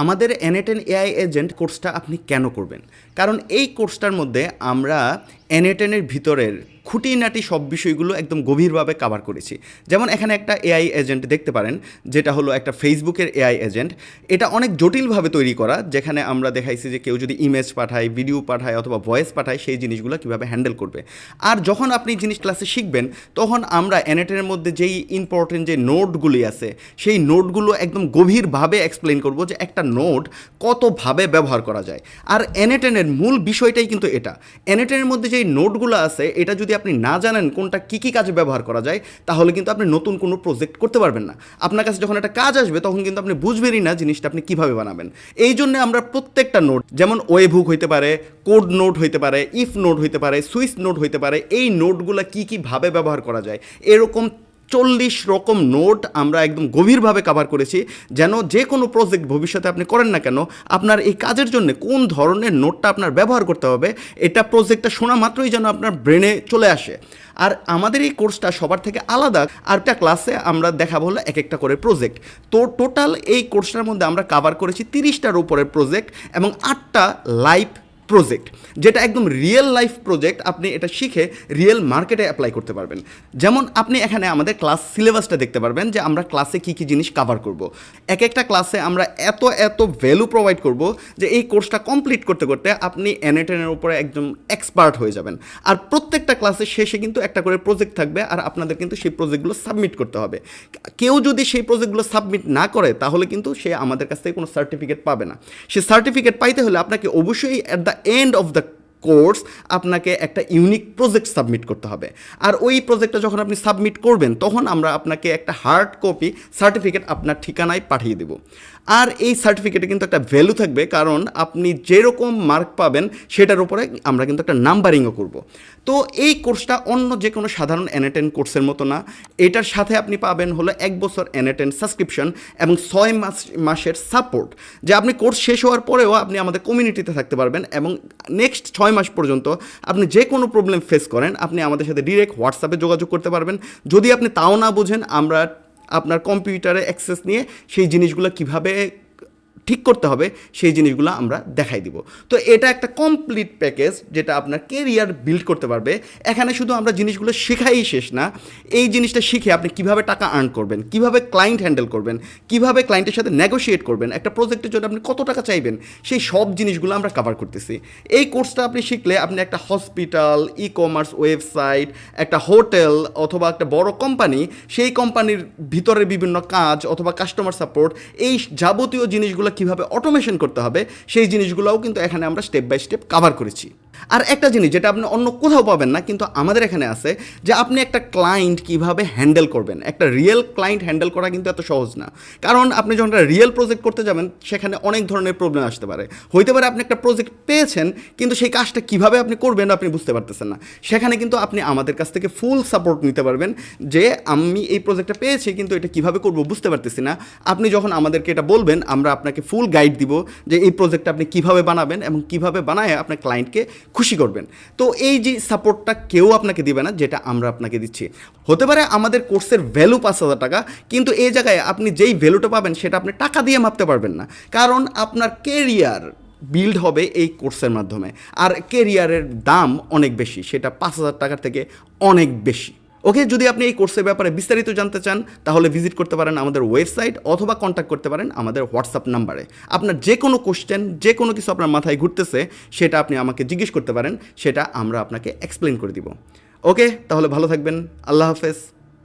আমাদের N10 AI agent কোর্সটা আপনি কেন করবেন? কারণ এই কোর্সটার মধ্যে আমরা N10 এর ভিতরের খুঁটিনাটি সব বিষয়গুলো একদম গভীরভাবে কভার করেছি। যেমন এখানে একটা এআই এজেন্ট দেখতে পারেন, যেটা হলো একটা ফেসবুকের এআই এজেন্ট। এটা অনেক জটিলভাবে তৈরি করা, যেখানে আমরা দেখাইছি যে কেউ যদি ইমেজ পাঠায়, ভিডিও পাঠায় অথবা ভয়েস পাঠায়, সেই জিনিসগুলো কীভাবে হ্যান্ডেল করবে। আর যখন আপনি জিনিস ক্লাসে শিখবেন, তখন আমরা N10 এর মধ্যে যেই ইম্পর্টেন্ট যে নোটগুলি আছে, সেই নোটগুলো একদম গভীরভাবে এক্সপ্লেন করব যে একটা নোট কতভাবে ব্যবহার করা যায়। আর N10 এর মূল বিষয়টাই কিন্তু এটা। N10 এর মধ্যে যেই নোটগুলো আছে, এটা যদি আপনি না জানেন কোনটা কী কী কাজে ব্যবহার করা যায়, তাহলে কিন্তু আপনি নতুন কোনো প্রজেক্ট করতে পারবেন না। আপনার কাছে যখন একটা কাজ আসবে, তখন কিন্তু আপনি বুঝবেনই না জিনিসটা আপনি কীভাবে বানাবেন। এই জন্য আমরা প্রত্যেকটা নোট, যেমন ওয়েবহুক হইতে পারে, কোড নোট হইতে পারে, ইফ নোট হইতে পারে, সুইচ নোট হইতে পারে, এই নোটগুলো কী কীভাবে ব্যবহার করা যায়, এরকম 40 রকম নোট আমরা একদম গভীরভাবে কভার করেছি, যেন যে কোনো প্রজেক্ট ভবিষ্যতে আপনি করেন না কেন, আপনার এই কাজের জন্য কোন ধরনের নোটটা আপনার ব্যবহার করতে হবে, এটা প্রজেক্টটা শোনা মাত্রই যেন আপনার ব্রেনে চলে আসে। আর আমাদের এই কোর্সটা সবার থেকে আলাদা। আর একটা ক্লাসে আমরা দেখাবো হলো এক একটা করে প্রজেক্ট। তো টোটাল এই কোর্সটার মধ্যে আমরা কভার করেছি 30টার উপরের প্রজেক্ট এবং 8টা লাইভ প্রজেক্ট, যেটা একদম রিয়েল লাইফ প্রজেক্ট। আপনি এটা শিখে রিয়েল মার্কেটে অ্যাপ্লাই করতে পারবেন। যেমন আপনি এখানে আমাদের ক্লাস সিলেবাসটা দেখতে পারবেন যে আমরা ক্লাসে কী কী জিনিস কভার করব। এক একটা ক্লাসে আমরা এত ভ্যালু প্রোভাইড করব যে এই কোর্সটা কমপ্লিট করতে করতে আপনি N10 এর উপরে একদম এক্সপার্ট হয়ে যাবেন। আর প্রত্যেকটা ক্লাসের শেষে কিন্তু একটা করে প্রজেক্ট থাকবে, আর আপনাদের কিন্তু সেই প্রজেক্টগুলো সাবমিট করতে হবে। কেউ যদি সেই প্রজেক্টগুলো সাবমিট না করে, তাহলে কিন্তু সে আমাদের কাছ থেকে কোনো সার্টিফিকেট পাবে না। সে সার্টিফিকেট পাইতে হলে আপনাকে অবশ্যই at the end of the course আপনাকে একটা ইউনিক প্রজেক্ট সাবমিট করতে হবে। আর ওই প্রজেক্টটা যখন আপনি সাবমিট করবেন, তখন আমরা আপনাকে একটা হার্ড কপি সার্টিফিকেট আপনার ঠিকানায় পাঠিয়ে দেব। আর এই সার্টিফিকেটে কিন্তু একটা ভ্যালু থাকবে, কারণ আপনি যেরকম মার্ক পাবেন সেটার উপরে আমরা কিন্তু একটা নাম্বারিংও করব। তো এই কোর্সটা অন্য যে কোনো সাধারণ N10 কোর্সের মতো না। এটার সাথে আপনি পাবেন হলো 1 বছর N10 সাবস্ক্রিপশন এবং 6 মাসের সাপোর্ট, যে আপনি কোর্স শেষ হওয়ার পরেও আপনি আমাদের কমিউনিটিতে থাকতে পারবেন এবং নেক্সট 6 মাস পর্যন্ত আপনি যে কোনো প্রবলেম ফেস করেন, আপনি আমাদের সাথে ডিরেক্ট হোয়াটসঅ্যাপে যোগাযোগ করতে পারবেন। যদি আপনি তাও না বুঝেন, আমরা আপনার কম্পিউটারে অ্যাক্সেস নিয়ে সেই জিনিসগুলো কিভাবে ঠিক করতে হবে সেই জিনিসগুলো আমরা দেখাই দিব। তো এটা একটা কমপ্লিট প্যাকেজ, যেটা আপনার কেরিয়ার বিল্ড করতে পারবে। এখানে শুধু আমরা জিনিসগুলো শেখাই শেষ না, এই জিনিসটা শিখে আপনি কিভাবে টাকা আর্ন করবেন, কিভাবে ক্লায়েন্ট হ্যান্ডেল করবেন, কিভাবে ক্লায়েন্টের সাথে নেগোশিয়েট করবেন, একটা প্রজেক্টের জন্য আপনি কত টাকা চাইবেন, সেই সব জিনিসগুলো আমরা কভার করতেছি। এই কোর্সটা আপনি শিখলে আপনি একটা হসপিটাল, ই কমার্স ওয়েবসাইট, একটা হোটেল অথবা একটা বড় কোম্পানি, সেই কোম্পানির ভিতরের বিভিন্ন কাজ অথবা কাস্টমার সাপোর্ট, এই যাবতীয় জিনিসগুলো কিভাবে অটোমেশন করতে হবে, সেই জিনিসগুলোও কিন্তু এখানে আমরা স্টেপ বাই স্টেপ কভার করেছি। আর একটা জিনিস যেটা আপনি অন্য কোথাও পাবেন না, কিন্তু আমাদের এখানে আছে, যে আপনি একটা ক্লায়েন্ট কিভাবে হ্যান্ডেল করবেন। একটা রিয়েল ক্লায়েন্ট হ্যান্ডেল করা কিন্তু এত সহজ না, কারণ আপনি যখন একটা রিয়েল প্রজেক্ট করতে যাবেন, সেখানে অনেক ধরনের প্রবলেম আসতে পারে। হইতে পারে আপনি একটা প্রজেক্ট পেয়েছেন, কিন্তু সেই কাজটা কিভাবে আপনি করবেন আপনি বুঝতে পারতেছেন না। সেখানে কিন্তু আপনি আমাদের কাছ থেকে ফুল সাপোর্ট নিতে পারবেন, যে আমি এই প্রজেক্টটা পেয়েছি কিন্তু এটা কিভাবে করব বুঝতে পারতেছি না। আপনি যখন আমাদেরকে এটা বলবেন, আমরা আপনাকে ফুল গাইড দিব যে এই প্রজেক্টটা আপনি কিভাবে বানাবেন এবং কিভাবে বানায় আপনার ক্লায়েন্টকে খুশি করবেন। তো এই যে সাপোর্টটা কেউ আপনাকে দিবে না, যেটা আমরা আপনাকে দিচ্ছি। হতে পারে আমাদের কোর্সের ভ্যালু 5,000 টাকা, কিন্তু এই জায়গায় আপনি যেই ভ্যালুটা পাবেন সেটা আপনি টাকা দিয়ে মাপতে পারবেন না, কারণ আপনার কেরিয়ার বিল্ড হবে এই কোর্সের মাধ্যমে। আর কেরিয়ারের দাম অনেক বেশি, সেটা 5,000 টাকার থেকে অনেক বেশি। ওকে, যদি আপনি এই কোর্সের ব্যাপারে বিস্তারিত জানতে চান, তাহলে ভিজিট করতে পারেন আমাদের ওয়েবসাইট অথবা কন্ট্যাক্ট করতে পারেন আমাদের হোয়াটসঅ্যাপ নাম্বারে। আপনার যে কোনো কোশ্চেন, যে কোনো কিছু আপনার মাথায় ঘুরতেছে, সেটা আপনি আমাকে জিজ্ঞেস করতে পারেন, সেটা আমরা আপনাকে এক্সপ্লেন করে দিব। ওকে, তাহলে ভালো থাকবেন। আল্লাহ হাফেজ।